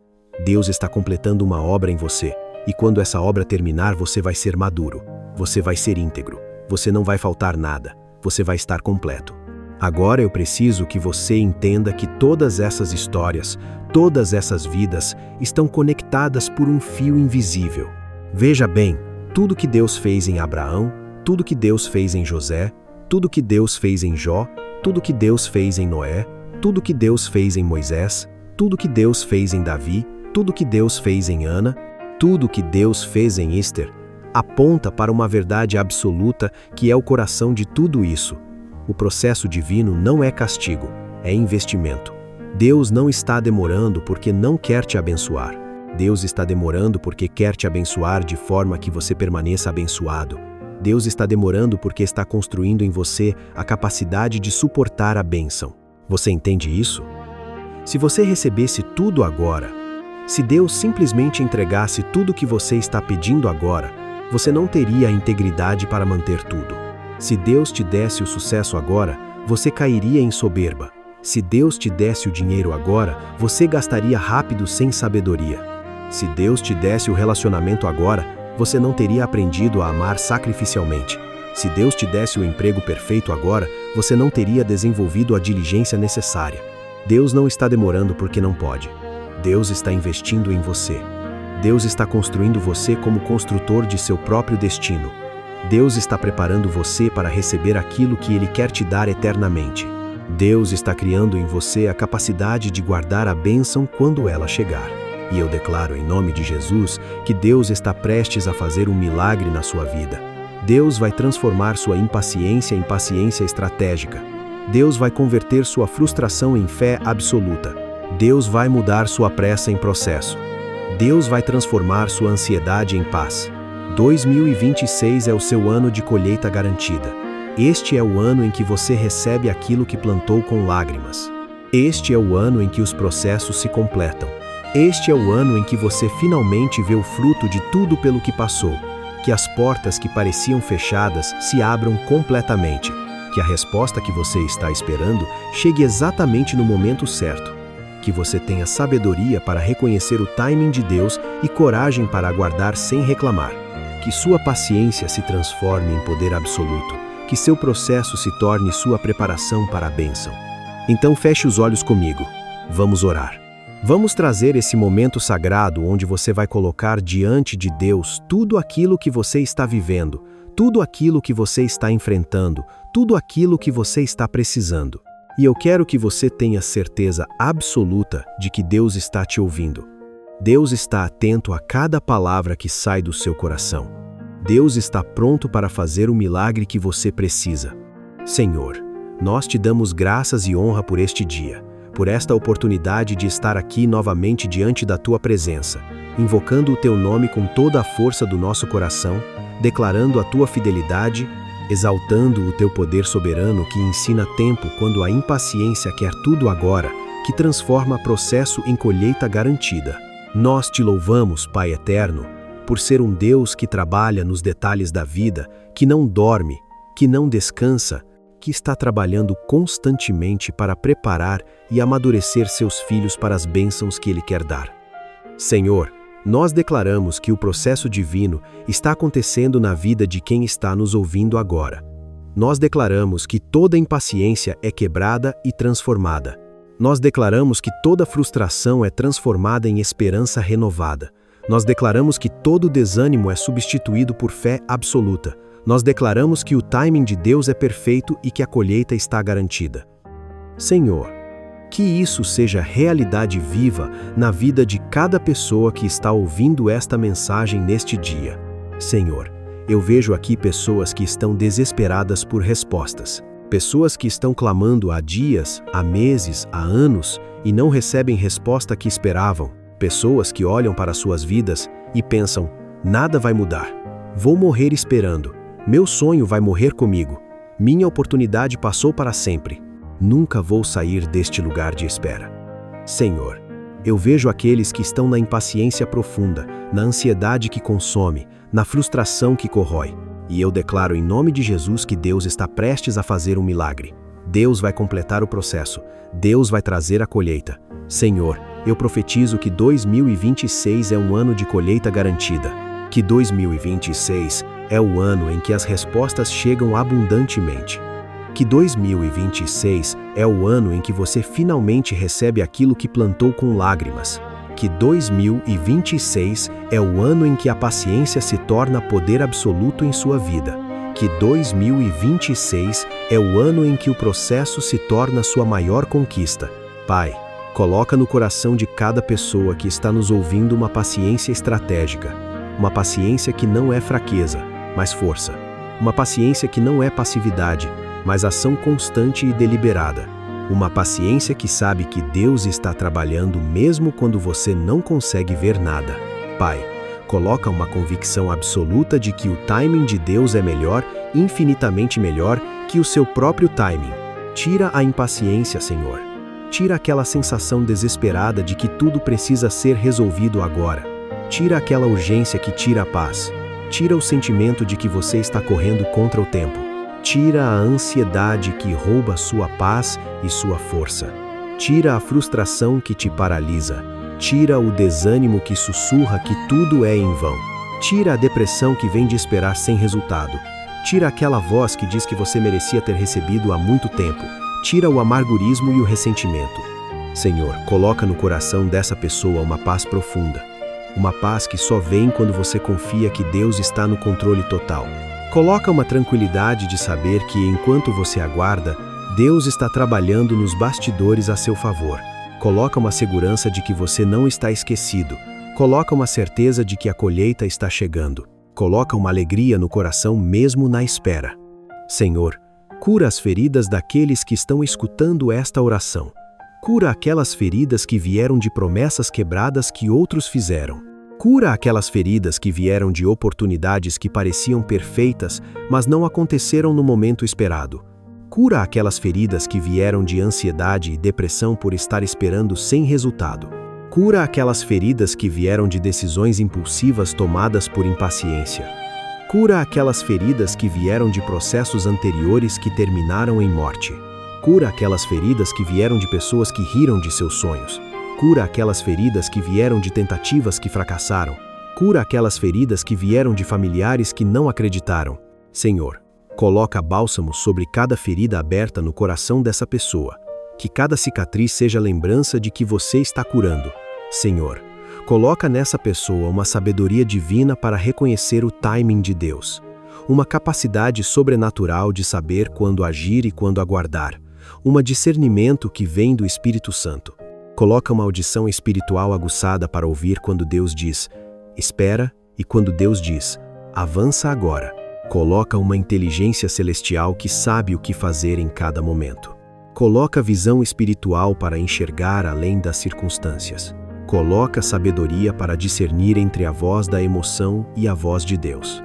Deus está completando uma obra em você. E quando essa obra terminar, você vai ser maduro. Você vai ser íntegro. Você não vai faltar nada. Você vai estar completo. Agora eu preciso que você entenda que todas essas histórias, todas essas vidas, estão conectadas por um fio invisível. Veja bem, tudo que Deus fez em Abraão, tudo que Deus fez em José, tudo que Deus fez em Jó, tudo que Deus fez em Noé, tudo que Deus fez em Moisés, tudo que Deus fez em Davi, tudo que Deus fez em Ana, tudo que Deus fez em Esther, aponta para uma verdade absoluta que é o coração de tudo isso. O processo divino não é castigo, é investimento. Deus não está demorando porque não quer te abençoar. Deus está demorando porque quer te abençoar de forma que você permaneça abençoado. Deus está demorando porque está construindo em você a capacidade de suportar a bênção. Você entende isso? Se você recebesse tudo agora, se Deus simplesmente entregasse tudo o que você está pedindo agora, você não teria a integridade para manter tudo. Se Deus te desse o sucesso agora, você cairia em soberba. Se Deus te desse o dinheiro agora, você gastaria rápido sem sabedoria. Se Deus te desse o relacionamento agora, você não teria aprendido a amar sacrificialmente. Se Deus te desse o emprego perfeito agora, você não teria desenvolvido a diligência necessária. Deus não está demorando porque não pode. Deus está investindo em você. Deus está construindo você como construtor de seu próprio destino. Deus está preparando você para receber aquilo que Ele quer te dar eternamente. Deus está criando em você a capacidade de guardar a bênção quando ela chegar. E eu declaro em nome de Jesus que Deus está prestes a fazer um milagre na sua vida. Deus vai transformar sua impaciência em paciência estratégica. Deus vai converter sua frustração em fé absoluta. Deus vai mudar sua pressa em processo. Deus vai transformar sua ansiedade em paz. 2026 é o seu ano de colheita garantida. Este é o ano em que você recebe aquilo que plantou com lágrimas. Este é o ano em que os processos se completam. Este é o ano em que você finalmente vê o fruto de tudo pelo que passou. Que as portas que pareciam fechadas se abram completamente. Que a resposta que você está esperando chegue exatamente no momento certo. Que você tenha sabedoria para reconhecer o timing de Deus e coragem para aguardar sem reclamar. Que sua paciência se transforme em poder absoluto. Que seu processo se torne sua preparação para a bênção. Então feche os olhos comigo. Vamos orar. Vamos trazer esse momento sagrado onde você vai colocar diante de Deus tudo aquilo que você está vivendo, tudo aquilo que você está enfrentando, tudo aquilo que você está precisando. E eu quero que você tenha certeza absoluta de que Deus está te ouvindo. Deus está atento a cada palavra que sai do seu coração. Deus está pronto para fazer o milagre que você precisa. Senhor, nós te damos graças e honra por este dia, por esta oportunidade de estar aqui novamente diante da tua presença, invocando o teu nome com toda a força do nosso coração, declarando a tua fidelidade, exaltando o teu poder soberano que ensina tempo quando a impaciência quer tudo agora, que transforma processo em colheita garantida. Nós te louvamos, Pai eterno, por ser um Deus que trabalha nos detalhes da vida, que não dorme, que não descansa, que está trabalhando constantemente para preparar e amadurecer seus filhos para as bênçãos que Ele quer dar. Senhor, nós declaramos que o processo divino está acontecendo na vida de quem está nos ouvindo agora. Nós declaramos que toda impaciência é quebrada e transformada. Nós declaramos que toda frustração é transformada em esperança renovada. Nós declaramos que todo desânimo é substituído por fé absoluta. Nós declaramos que o timing de Deus é perfeito e que a colheita está garantida. Senhor, que isso seja realidade viva na vida de cada pessoa que está ouvindo esta mensagem neste dia. Senhor, eu vejo aqui pessoas que estão desesperadas por respostas. Pessoas que estão clamando há dias, há meses, há anos e não recebem resposta que esperavam. Pessoas que olham para suas vidas e pensam, nada vai mudar. Vou morrer esperando. Meu sonho vai morrer comigo. Minha oportunidade passou para sempre. Nunca vou sair deste lugar de espera. Senhor, eu vejo aqueles que estão na impaciência profunda, na ansiedade que consome, na frustração que corrói. E eu declaro em nome de Jesus que Deus está prestes a fazer um milagre. Deus vai completar o processo. Deus vai trazer a colheita. Senhor, eu profetizo que 2026 é um ano de colheita garantida. Que 2026 é o ano em que as respostas chegam abundantemente. Que 2026 é o ano em que você finalmente recebe aquilo que plantou com lágrimas. Que 2026 é o ano em que a paciência se torna poder absoluto em sua vida. Que 2026 é o ano em que o processo se torna sua maior conquista. Pai, coloca no coração de cada pessoa que está nos ouvindo uma paciência estratégica. Uma paciência que não é fraqueza, mas força. Uma paciência que não é passividade, mas ação constante e deliberada. Uma paciência que sabe que Deus está trabalhando mesmo quando você não consegue ver nada. Pai, coloca uma convicção absoluta de que o timing de Deus é melhor, infinitamente melhor, que o seu próprio timing. Tira a impaciência, Senhor. Tira aquela sensação desesperada de que tudo precisa ser resolvido agora. Tira aquela urgência que tira a paz. Tira o sentimento de que você está correndo contra o tempo. Tira a ansiedade que rouba sua paz e sua força. Tira a frustração que te paralisa. Tira o desânimo que sussurra que tudo é em vão. Tira a depressão que vem de esperar sem resultado. Tira aquela voz que diz que você merecia ter recebido há muito tempo. Tira o amargurismo e o ressentimento. Senhor, coloca no coração dessa pessoa uma paz profunda. Uma paz que só vem quando você confia que Deus está no controle total. Coloca uma tranquilidade de saber que, enquanto você aguarda, Deus está trabalhando nos bastidores a seu favor. Coloca uma segurança de que você não está esquecido. Coloca uma certeza de que a colheita está chegando. Coloca uma alegria no coração mesmo na espera. Senhor, cura as feridas daqueles que estão escutando esta oração. Cura aquelas feridas que vieram de promessas quebradas que outros fizeram. Cura aquelas feridas que vieram de oportunidades que pareciam perfeitas, mas não aconteceram no momento esperado. Cura aquelas feridas que vieram de ansiedade e depressão por estar esperando sem resultado. Cura aquelas feridas que vieram de decisões impulsivas tomadas por impaciência. Cura aquelas feridas que vieram de processos anteriores que terminaram em morte. Cura aquelas feridas que vieram de pessoas que riram de seus sonhos. Cura aquelas feridas que vieram de tentativas que fracassaram. Cura aquelas feridas que vieram de familiares que não acreditaram. Senhor, coloca bálsamo sobre cada ferida aberta no coração dessa pessoa. Que cada cicatriz seja lembrança de que você está curando. Senhor, coloca nessa pessoa uma sabedoria divina para reconhecer o timing de Deus. Uma capacidade sobrenatural de saber quando agir e quando aguardar. Um discernimento que vem do Espírito Santo. Coloca uma audição espiritual aguçada para ouvir quando Deus diz, espera, e quando Deus diz, avança agora. Coloca uma inteligência celestial que sabe o que fazer em cada momento. Coloca visão espiritual para enxergar além das circunstâncias. Coloca sabedoria para discernir entre a voz da emoção e a voz de Deus.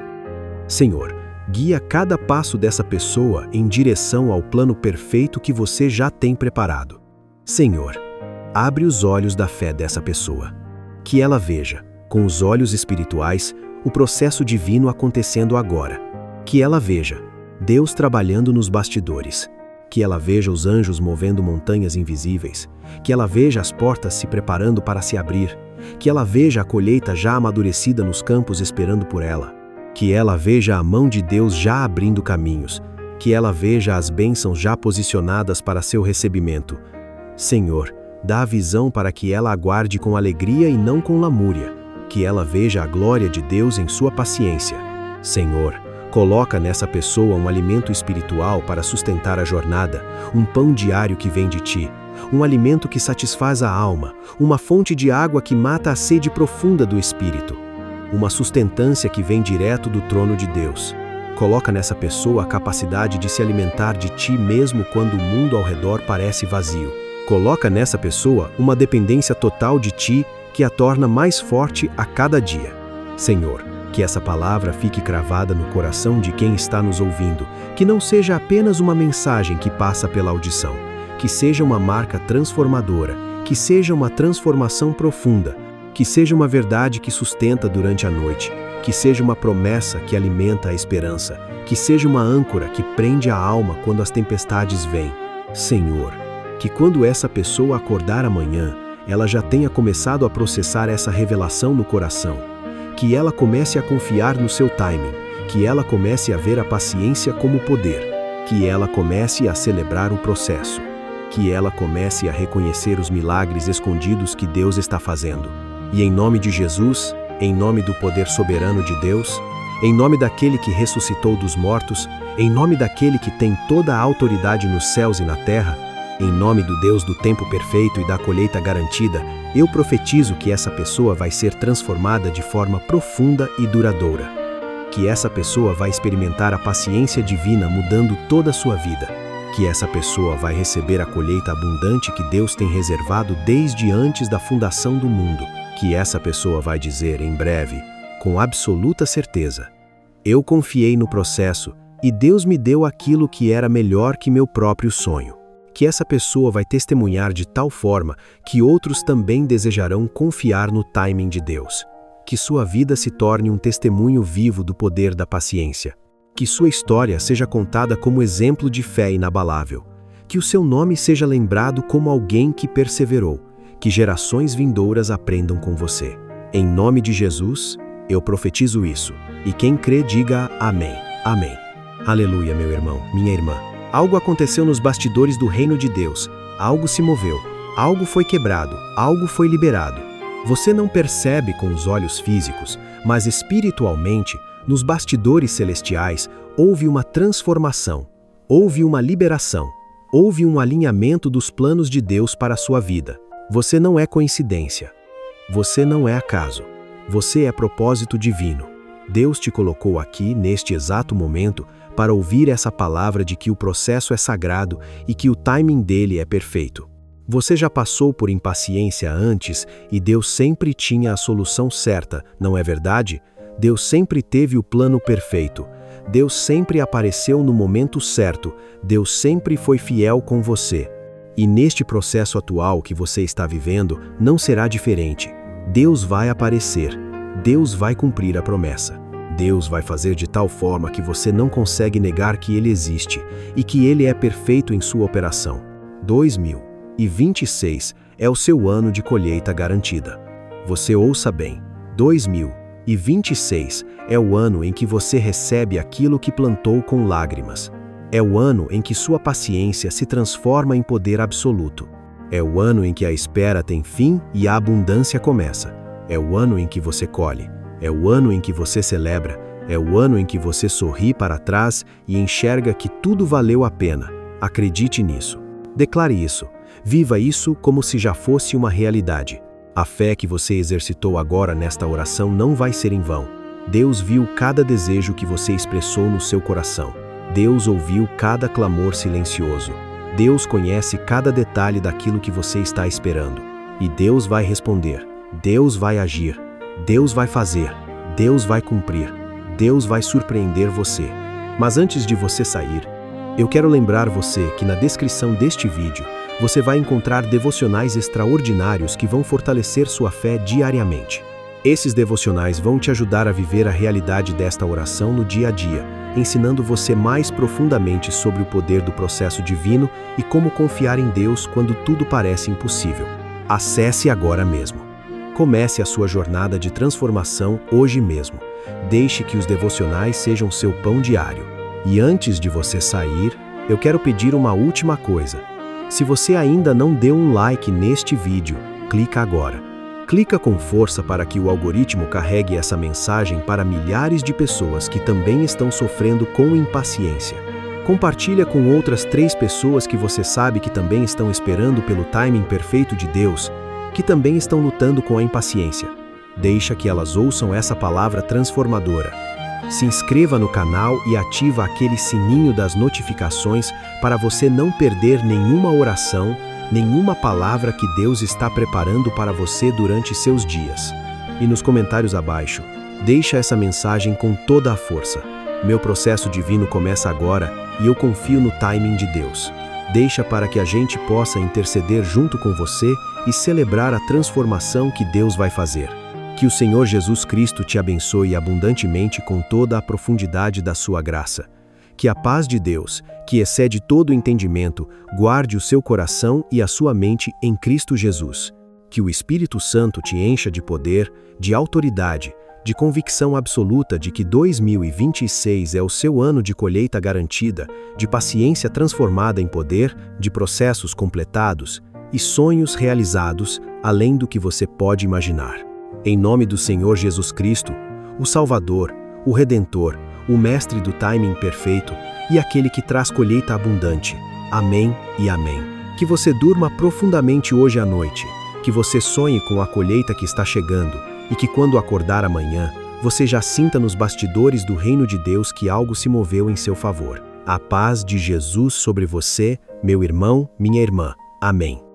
Senhor, guia cada passo dessa pessoa em direção ao plano perfeito que você já tem preparado. Senhor, abre os olhos da fé dessa pessoa. Que ela veja, com os olhos espirituais, o processo divino acontecendo agora. Que ela veja Deus trabalhando nos bastidores. Que ela veja os anjos movendo montanhas invisíveis. Que ela veja as portas se preparando para se abrir. Que ela veja a colheita já amadurecida nos campos esperando por ela. Que ela veja a mão de Deus já abrindo caminhos. Que ela veja as bênçãos já posicionadas para seu recebimento. Senhor, dá a visão para que ela aguarde com alegria e não com lamúria. Que ela veja a glória de Deus em sua paciência. Senhor, coloca nessa pessoa um alimento espiritual para sustentar a jornada, um pão diário que vem de ti, um alimento que satisfaz a alma, uma fonte de água que mata a sede profunda do espírito, uma sustentância que vem direto do trono de Deus. Coloca nessa pessoa a capacidade de se alimentar de ti mesmo quando o mundo ao redor parece vazio. Coloca nessa pessoa uma dependência total de ti que a torna mais forte a cada dia. Senhor, Que essa palavra fique cravada no coração de quem está nos ouvindo, que não seja apenas uma mensagem que passa pela audição, que seja uma marca transformadora, que seja uma transformação profunda, que seja uma verdade que sustenta durante a noite, que seja uma promessa que alimenta a esperança, que seja uma âncora que prende a alma quando as tempestades vêm. Senhor, que quando essa pessoa acordar amanhã, ela já tenha começado a processar essa revelação no coração, que ela comece a confiar no seu timing, que ela comece a ver a paciência como poder, que ela comece a celebrar o processo, que ela comece a reconhecer os milagres escondidos que Deus está fazendo. E em nome de Jesus, em nome do poder soberano de Deus, em nome daquele que ressuscitou dos mortos, em nome daquele que tem toda a autoridade nos céus e na terra, em nome do Deus do tempo perfeito e da colheita garantida, eu profetizo que essa pessoa vai ser transformada de forma profunda e duradoura. Que essa pessoa vai experimentar a paciência divina mudando toda a sua vida. Que essa pessoa vai receber a colheita abundante que Deus tem reservado desde antes da fundação do mundo. Que essa pessoa vai dizer em breve, com absoluta certeza: eu confiei no processo e Deus me deu aquilo que era melhor que meu próprio sonho. Que essa pessoa vai testemunhar de tal forma que outros também desejarão confiar no timing de Deus. Que sua vida se torne um testemunho vivo do poder da paciência. Que sua história seja contada como exemplo de fé inabalável. Que o seu nome seja lembrado como alguém que perseverou. Que gerações vindouras aprendam com você. Em nome de Jesus, eu profetizo isso. E quem crê, diga amém. Amém. Aleluia, meu irmão, minha irmã. Algo aconteceu nos bastidores do reino de Deus. Algo se moveu. Algo foi quebrado. Algo foi liberado. Você não percebe com os olhos físicos, mas espiritualmente, nos bastidores celestiais, houve uma transformação. Houve uma liberação. Houve um alinhamento dos planos de Deus para a sua vida. Você não é coincidência. Você não é acaso. Você é propósito divino. Deus te colocou aqui, neste exato momento, para ouvir essa palavra de que o processo é sagrado e que o timing dele é perfeito. Você já passou por impaciência antes e Deus sempre tinha a solução certa, não é verdade? Deus sempre teve o plano perfeito. Deus sempre apareceu no momento certo. Deus sempre foi fiel com você. E neste processo atual que você está vivendo, não será diferente. Deus vai aparecer. Deus vai cumprir a promessa. Deus vai fazer de tal forma que você não consegue negar que Ele existe e que Ele é perfeito em sua operação. 2026 é o seu ano de colheita garantida. Você ouça bem, 2026 é o ano em que você recebe aquilo que plantou com lágrimas. É o ano em que sua paciência se transforma em poder absoluto. É o ano em que a espera tem fim e a abundância começa. É o ano em que você colhe. É o ano em que você celebra. É o ano em que você sorri para trás e enxerga que tudo valeu a pena. Acredite nisso. Declare isso. Viva isso como se já fosse uma realidade. A fé que você exercitou agora nesta oração não vai ser em vão. Deus viu cada desejo que você expressou no seu coração. Deus ouviu cada clamor silencioso. Deus conhece cada detalhe daquilo que você está esperando. E Deus vai responder. Deus vai agir. Deus vai fazer. Deus vai cumprir. Deus vai surpreender você. Mas antes de você sair, eu quero lembrar você que na descrição deste vídeo, você vai encontrar devocionais extraordinários que vão fortalecer sua fé diariamente. Esses devocionais vão te ajudar a viver a realidade desta oração no dia a dia, ensinando você mais profundamente sobre o poder do processo divino e como confiar em Deus quando tudo parece impossível. Acesse agora mesmo. Comece a sua jornada de transformação hoje mesmo. Deixe que os devocionais sejam seu pão diário. E antes de você sair, eu quero pedir uma última coisa. Se você ainda não deu um like neste vídeo, clica agora. Clica com força para que o algoritmo carregue essa mensagem para milhares de pessoas que também estão sofrendo com impaciência. Compartilha com outras 3 pessoas que você sabe que também estão esperando pelo timing perfeito de Deus, que também estão lutando com a impaciência. Deixa que elas ouçam essa palavra transformadora. Se inscreva no canal e ativa aquele sininho das notificações para você não perder nenhuma oração, nenhuma palavra que Deus está preparando para você durante seus dias. e nos comentários abaixo, deixa essa mensagem com toda a força. Meu processo divino começa agora e eu confio no timing de Deus. Deixa para que a gente possa interceder junto com você e celebrar a transformação que Deus vai fazer. Que o Senhor Jesus Cristo te abençoe abundantemente com toda a profundidade da sua graça. Que a paz de Deus, que excede todo o entendimento, guarde o seu coração e a sua mente em Cristo Jesus. Que o Espírito Santo te encha de poder, de autoridade, de convicção absoluta de que 2026 é o seu ano de colheita garantida, de paciência transformada em poder, de processos completados e sonhos realizados além do que você pode imaginar. Em nome do Senhor Jesus Cristo, o Salvador, o Redentor, o Mestre do timing perfeito e aquele que traz colheita abundante. Amém e amém. Que você durma profundamente hoje à noite, que você sonhe com a colheita que está chegando e que quando acordar amanhã, você já sinta nos bastidores do reino de Deus que algo se moveu em seu favor. A paz de Jesus sobre você, meu irmão, minha irmã. Amém.